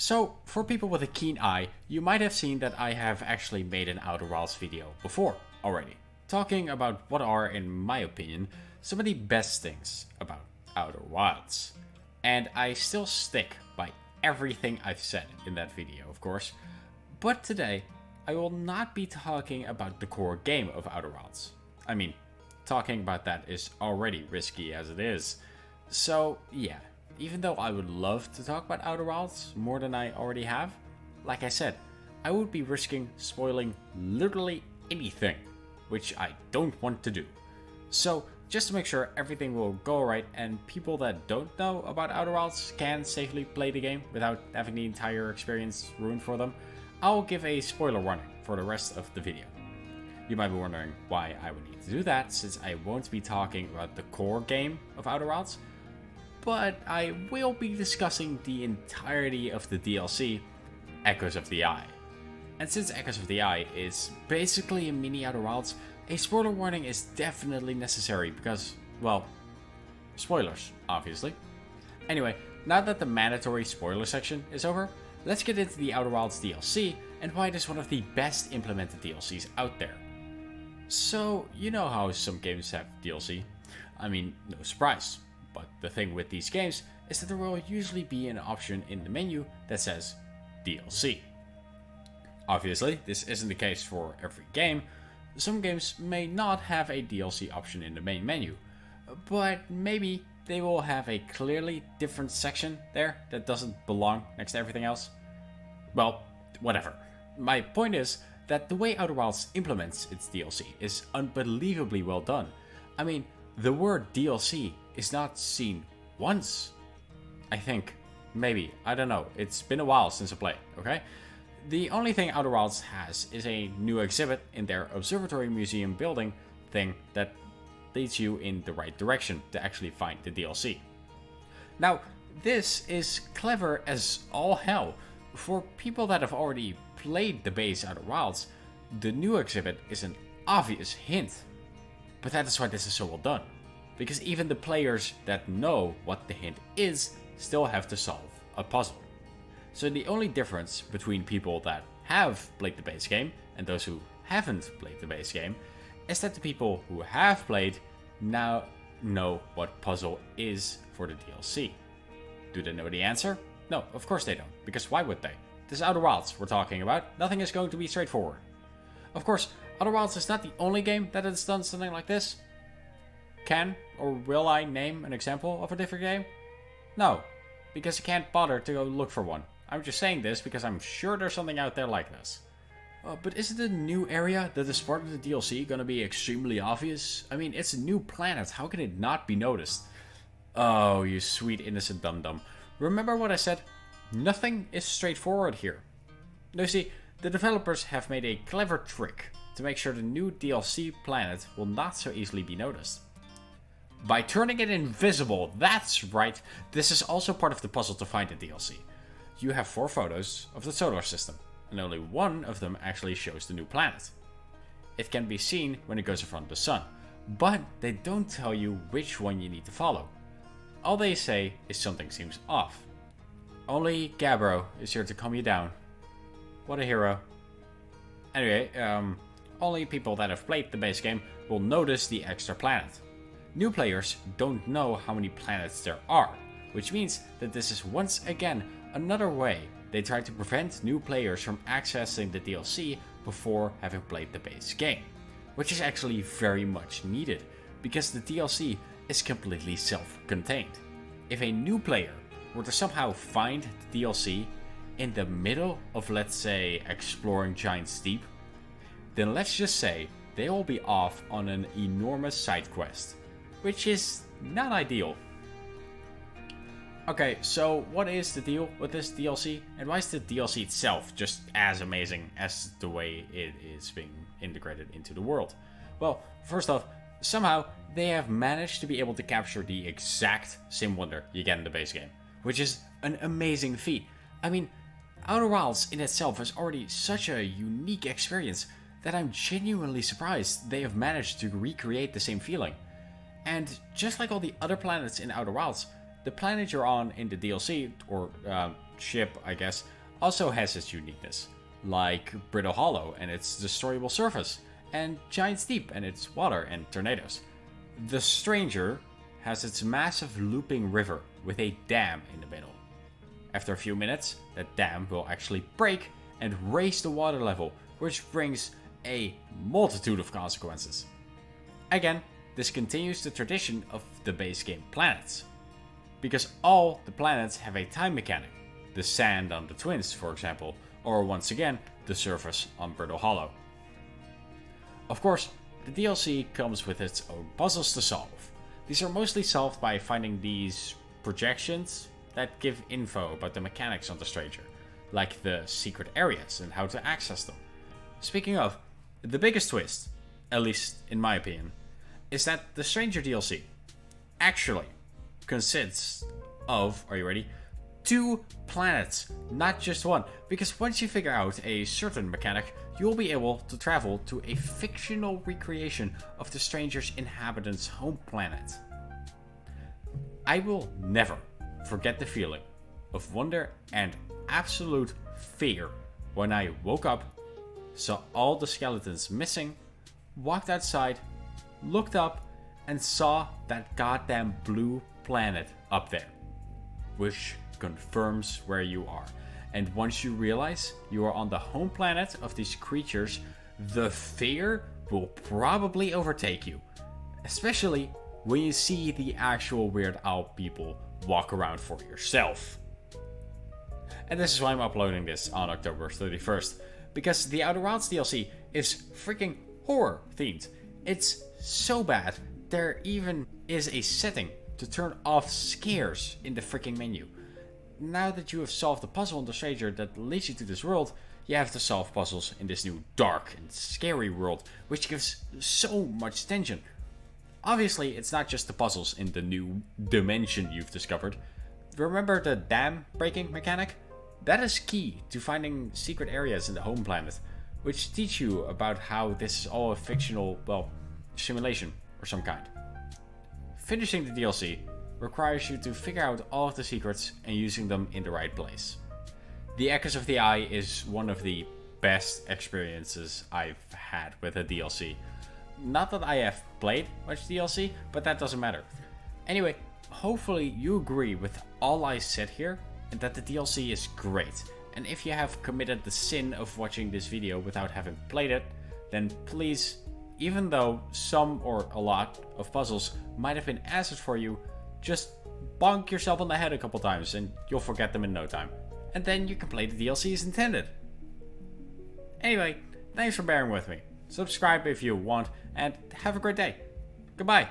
So, for people with a keen eye, you might have seen that I have actually made an Outer Wilds video before already, talking about what are, in my opinion, some of the best things about Outer Wilds. And I still stick by everything I've said in that video, of course. But today, I will not be talking about the core game of Outer Wilds. I mean, talking about that is already risky as it is. So, yeah, even though I would love to talk about Outer Wilds more than I already have, like I said, I would be risking spoiling literally anything, which I don't want to do. So, just to make sure everything will go alright and people that don't know about Outer Wilds can safely play the game without having the entire experience ruined for them, I'll give a spoiler warning for the rest of the video. You might be wondering why I would need to do that, since I won't be talking about the core game of Outer Wilds, but I will be discussing the entirety of the DLC, Echoes of the Eye. And since Echoes of the Eye is basically a mini Outer Wilds, a spoiler warning is definitely necessary because, well, spoilers, obviously. Anyway, now that the mandatory spoiler section is over, let's get into the Outer Wilds DLC and why it is one of the best implemented DLCs out there. So, you know how some games have DLC? I mean, no surprise. But the thing with these games is that there will usually be an option in the menu that says DLC. Obviously, this isn't the case for every game. Some games may not have a DLC option in the main menu, but maybe they will have a clearly different section there that doesn't belong next to everything else. Well, whatever. My point is that the way Outer Wilds implements its DLC is unbelievably well done. I mean, the word DLC is not seen once. I think. Maybe. I don't know. It's been a while since I played, okay? The only thing Outer Wilds has is a new exhibit in their observatory museum building thing that leads you in the right direction to actually find the DLC. Now, this is clever as all hell. For people that have already played the base Outer Wilds, the new exhibit is an obvious hint. But that is why this is so well done. Because even the players that know what the hint is still have to solve a puzzle. So the only difference between people that have played the base game and those who haven't played the base game is that the people who have played now know what puzzle is for the DLC. Do they know the answer? No, of course they don't, because why would they? This is Outer Wilds we're talking about, nothing is going to be straightforward. Of course, Outer Wilds is not the only game that has done something like this. Can or will I name an example of a different game? No, because I can't bother to go look for one. I'm just saying this because I'm sure there's something out there like this. But isn't the new area that is part of the DLC gonna be extremely obvious? I mean, it's a new planet, how can it not be noticed? Oh, you sweet innocent dum-dum. Remember what I said? Nothing is straightforward here. You see, the developers have made a clever trick to make sure the new DLC planet will not so easily be noticed. By turning it invisible, that's right, this is also part of the puzzle to find the DLC. You have 4 photos of the solar system, and only one of them actually shows the new planet. It can be seen when it goes in front of the sun, but they don't tell you which one you need to follow. All they say is something seems off. Only Gabbro is here to calm you down. What a hero. Anyway, only people that have played the base game will notice the extra planet. New players don't know how many planets there are, which means that this is once again another way they try to prevent new players from accessing the DLC before having played the base game, which is actually very much needed, because the DLC is completely self-contained. If a new player were to somehow find the DLC in the middle of, let's say, exploring Giant's Deep, then let's just say they will be off on an enormous side quest, which is not ideal. Okay, so what is the deal with this DLC, and why is the DLC itself just as amazing as the way it is being integrated into the world? Well, first off, somehow they have managed to be able to capture the exact same wonder you get in the base game, which is an amazing feat. I mean, Outer Wilds in itself is already such a unique experience that I'm genuinely surprised they have managed to recreate the same feeling. And just like all the other planets in Outer Wilds, The planet you're on in the DLC, or ship I guess, also has its uniqueness, like Brittle Hollow and its destroyable surface, and Giant's Deep and its water and tornadoes. The Stranger has its massive looping river with a dam in the middle. After a few minutes, that dam will actually break and raise the water level, which brings a multitude of consequences. Again, this continues the tradition of the base game planets, because all the planets have a time mechanic, the sand on the Twins for example, or once again, the surface on Brittle Hollow. Of course, the DLC comes with its own puzzles to solve. These are mostly solved by finding these projections that give info about the mechanics on the Stranger, like the secret areas and how to access them. Speaking of, the biggest twist, at least in my opinion, is that the Stranger DLC actually consists of, are you ready, 2 planets, not just one. Because once you figure out a certain mechanic, you'll be able to travel to a fictional recreation of the Stranger's inhabitants' home planet. I will never forget the feeling of wonder and absolute fear when I woke up, saw all the skeletons missing, walked outside, looked up, and saw that goddamn blue planet up there, which confirms where you are. And once you realize you are on the home planet of these creatures, the fear will probably overtake you, especially when you see the actual Weird Al people walk around for yourself. And this is why I'm uploading this on October 31st, because the Outer Wilds DLC is freaking horror themed. It's so bad, there even is a setting to turn off scares in the freaking menu. Now that you have solved the puzzle on the Stranger that leads you to this world, you have to solve puzzles in this new dark and scary world, which gives so much tension. Obviously, it's not just the puzzles in the new dimension you've discovered. Remember the dam breaking mechanic? That is key to finding secret areas in the home planet, which teach you about how this is all a fictional, well, simulation or some kind. Finishing the DLC requires you to figure out all of the secrets and using them in the right place. The Echoes of the Eye is one of the best experiences I've had with a DLC. Not that I have played much DLC, but that doesn't matter. Anyway, hopefully you agree with all I said here and that the DLC is great. And if you have committed the sin of watching this video without having played it, then please, even though some or a lot of puzzles might have been answered for you, just bonk yourself on the head a couple times and you'll forget them in no time. And then you can play the DLC as intended. Anyway, thanks for bearing with me. Subscribe if you want, and have a great day. Goodbye.